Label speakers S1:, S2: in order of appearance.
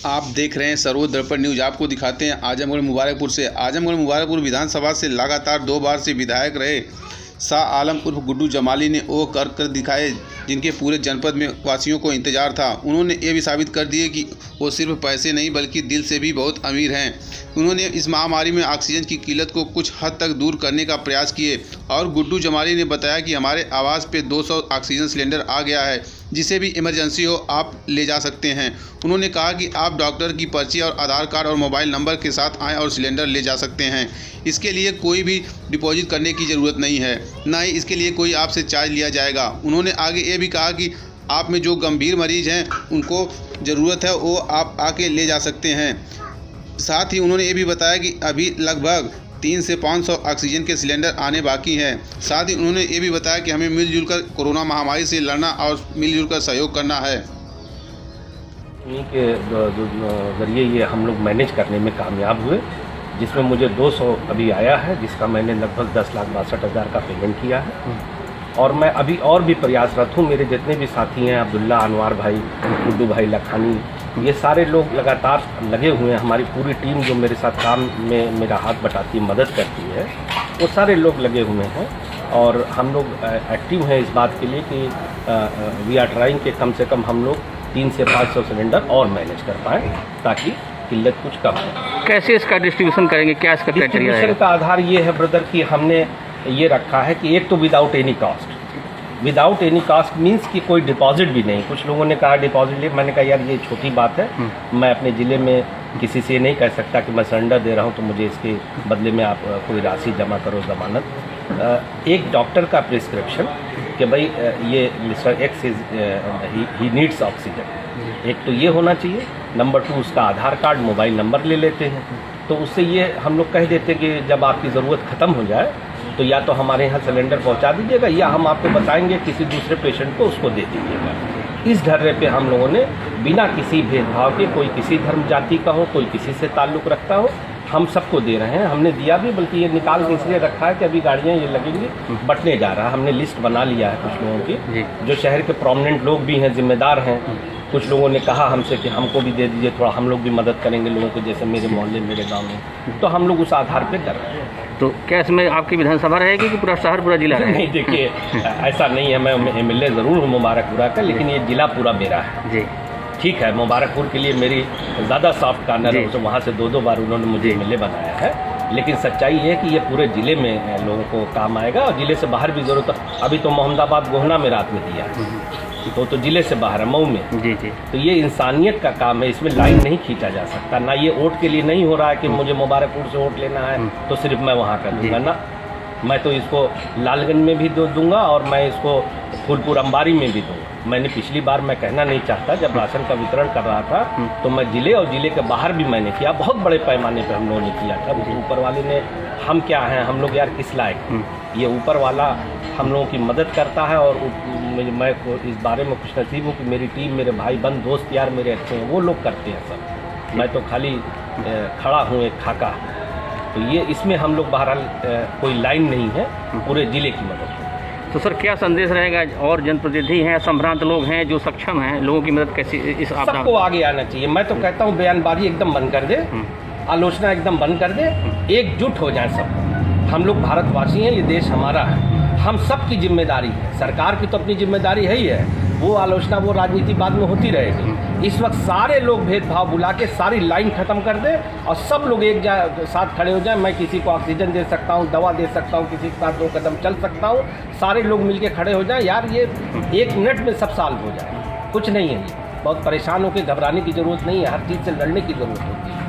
S1: आप देख रहे हैं सर्वोदय दर्पण न्यूज। आपको दिखाते हैं आजमगढ़ मुबारकपुर से। आजमगढ़ मुबारकपुर विधानसभा से लगातार 2 बार से विधायक रहे शाह आलम उर्फ गुड्डू जमाली ने वो कर दिखाए जिनके पूरे जनपद में वासियों को इंतजार था। उन्होंने ये भी साबित कर दिए कि वो सिर्फ पैसे नहीं बल्कि दिल से भी बहुत अमीर हैं। उन्होंने इस महामारी में ऑक्सीजन की किल्लत को कुछ हद तक दूर करने का प्रयास किए और गुड्डू जमाली ने बताया कि हमारे आवास पे 200 ऑक्सीजन सिलेंडर आ गया है, जिसे भी इमरजेंसी हो आप ले जा सकते हैं। उन्होंने कहा कि आप डॉक्टर की पर्ची और आधार कार्ड और मोबाइल नंबर के साथ आएँ और सिलेंडर ले जा सकते हैं। इसके लिए कोई भी डिपॉजिट करने की ज़रूरत नहीं है, ना ही इसके लिए कोई आपसे चार्ज लिया जाएगा। उन्होंने आगे ये भी कहा कि आप में जो गंभीर मरीज हैं उनको ज़रूरत है वो आप आके ले जा सकते हैं। साथ ही उन्होंने ये भी बताया कि अभी लगभग 300 से 500 ऑक्सीजन के सिलेंडर आने बाकी हैं। साथ ही उन्होंने ये भी बताया कि हमें मिलजुल कर कोरोना महामारी से लड़ना और मिलजुल कर सहयोग करना है।
S2: इन्हीं के ज़रिए ये हम लोग मैनेज करने में कामयाब हुए, जिसमें मुझे 200 अभी आया है, जिसका मैंने लगभग 10,62,000 का पेमेंट किया है। और मैं अभी और भी प्रयासरत हूँ। मेरे जितने भी साथी हैं, अब्दुल्ला, अनवार भाई, गुड्डू भाई, लखानी, ये सारे लोग लगातार लगे हुए हैं। हमारी पूरी टीम जो मेरे साथ काम में मेरा हाथ बटाती मदद करती है, वो सारे लोग लगे हुए हैं। और हम लोग एक्टिव हैं इस बात के लिए कि वी आर ट्राइंग के कम से कम हम लोग 300 से 500 सिलेंडर और मैनेज कर पाएँ ताकि किल्लत कुछ कम हो।
S3: कैसे इसका डिस्ट्रीब्यूशन करेंगे, क्या इसका क्राइटेरिया है?
S2: डिस्ट्रीब्यूशन का आधार ये है ब्रदर कि हमने ये रखा है कि एक तो without any caste. Without any caste means कि कोई डिपॉजिट भी नहीं। कुछ लोगों ने कहा डिपॉजिट ले, मैंने कहा यार ये छोटी बात है। मैं अपने ज़िले में किसी से नहीं कह सकता कि मैं सरेंडर दे रहा हूँ तो मुझे इसके बदले में आप कोई राशि जमा करो, ज़मानत। एक डॉक्टर का प्रिस्क्रिप्शन कि भाई ये mister x he needs oxygen, एक तो ये होना चाहिए। नंबर 2 उसका आधार कार्ड, मोबाइल नंबर ले लेते हैं, तो उससे ये हम लोग कह देते कि जब आपकी ज़रूरत ख़त्म हो जाए तो या तो हमारे यहाँ सिलेंडर पहुँचा दीजिएगा या हम आपको बताएंगे किसी दूसरे पेशेंट को उसको दे दीजिएगा। इस ढर्रे पे हम लोगों ने बिना किसी भेदभाव के, कोई किसी धर्म जाति का हो, कोई किसी से ताल्लुक़ रखता हो, हम सबको दे रहे हैं। हमने दिया भी, बल्कि ये निकाल के इसलिए रखा है कि अभी गाड़ियाँ ये लगेंगी, बंटने जा रहा है। हमने लिस्ट बना लिया है कुछ लोगों की, जो शहर के प्रोमिनेंट लोग भी हैं, जिम्मेदार हैं। कुछ लोगों ने कहा हमसे कि हमको भी दे दीजिए, थोड़ा हम लोग भी मदद करेंगे लोगों को, जैसे मेरे मोहल्ले, मेरे गांव में। तो हम लोग उस आधार पे कर रहे हैं।
S3: तो क्या इसमें आपकी विधानसभा रहेगी कि पूरा शहर, पूरा जिला रहेगा?
S2: नहीं, देखिए ऐसा नहीं है। मैं MLA ज़रूर हूँ मुबारकपुरा का, लेकिन ये जिला पूरा मेरा है
S3: जी।
S2: ठीक है, मुबारकपुर के लिए मेरी ज़्यादा सॉफ्ट कार्नर है, तो वहाँ से 2 बार उन्होंने मुझे MLA बनाया है। लेकिन सच्चाई ये है कि ये पूरे ज़िले में लोगों को काम आएगा और ज़िले से बाहर भी ज़रूरत है। अभी तो मोहम्मदाबाद, गोहना में रात में दिया है, तो ज़िले से बाहर है, मऊ में।
S3: जी।
S2: तो ये इंसानियत का काम है, इसमें लाइन नहीं खींचा जा सकता। ना ये वोट के लिए नहीं हो रहा है कि मुझे मुबारकपुर से वोट लेना है तो सिर्फ मैं वहाँ कर दूँगा ना। मैं तो इसको लालगंज में भी दूंगा और मैं इसको फूलपुर अंबारी में भी दूंगा। मैंने पिछली बार, मैं कहना नहीं चाहता, जब राशन का वितरण कर रहा था तो मैं ज़िले और ज़िले के बाहर भी मैंने किया, बहुत बड़े पैमाने पे हम लोगों ने किया था। ऊपर वाले ने, हम क्या हैं, हम लोग यार किस लायक, ये ऊपर वाला हम लोगों की मदद करता है। और मैं इस बारे में खुश नसीब हूँ कि मेरी टीम, मेरे भाई बंद दोस्त यार मेरे अच्छे हैं, वो लोग करते हैं सब। मैं तो खाली खड़ा हूँ एक खाका। तो ये इसमें हम लोग बहरहाल कोई लाइन नहीं है, पूरे ज़िले की मदद।
S3: तो सर क्या संदेश रहेगा? और जनप्रतिनिधि हैं, संभ्रांत लोग हैं जो सक्षम हैं, लोगों की मदद कैसी इस आपदा?
S2: सबको आगे आना चाहिए। मैं तो कहता हूँ बयानबाजी एकदम बंद कर दे, आलोचना एकदम बंद कर दे, एकजुट हो जाए सब। हम लोग भारतवासी हैं, ये देश हमारा है, हम सब की जिम्मेदारी है। सरकार की तो अपनी जिम्मेदारी है ही है, वो आलोचना, वो राजनीति बाद में होती रहेगी। इस वक्त सारे लोग भेदभाव बुला के सारी लाइन ख़त्म कर दें और सब लोग एक साथ खड़े हो जाएं। मैं किसी को ऑक्सीजन दे सकता हूँ, दवा दे सकता हूँ, किसी के साथ 2 कदम चल सकता हूँ, सारे लोग मिलके खड़े हो जाएं। यार ये 1 मिनट में सब सॉल्व हो जाए, कुछ नहीं है। बहुत परेशान होकर घबराने की ज़रूरत नहीं है, हर चीज़ से लड़ने की ज़रूरत होती है।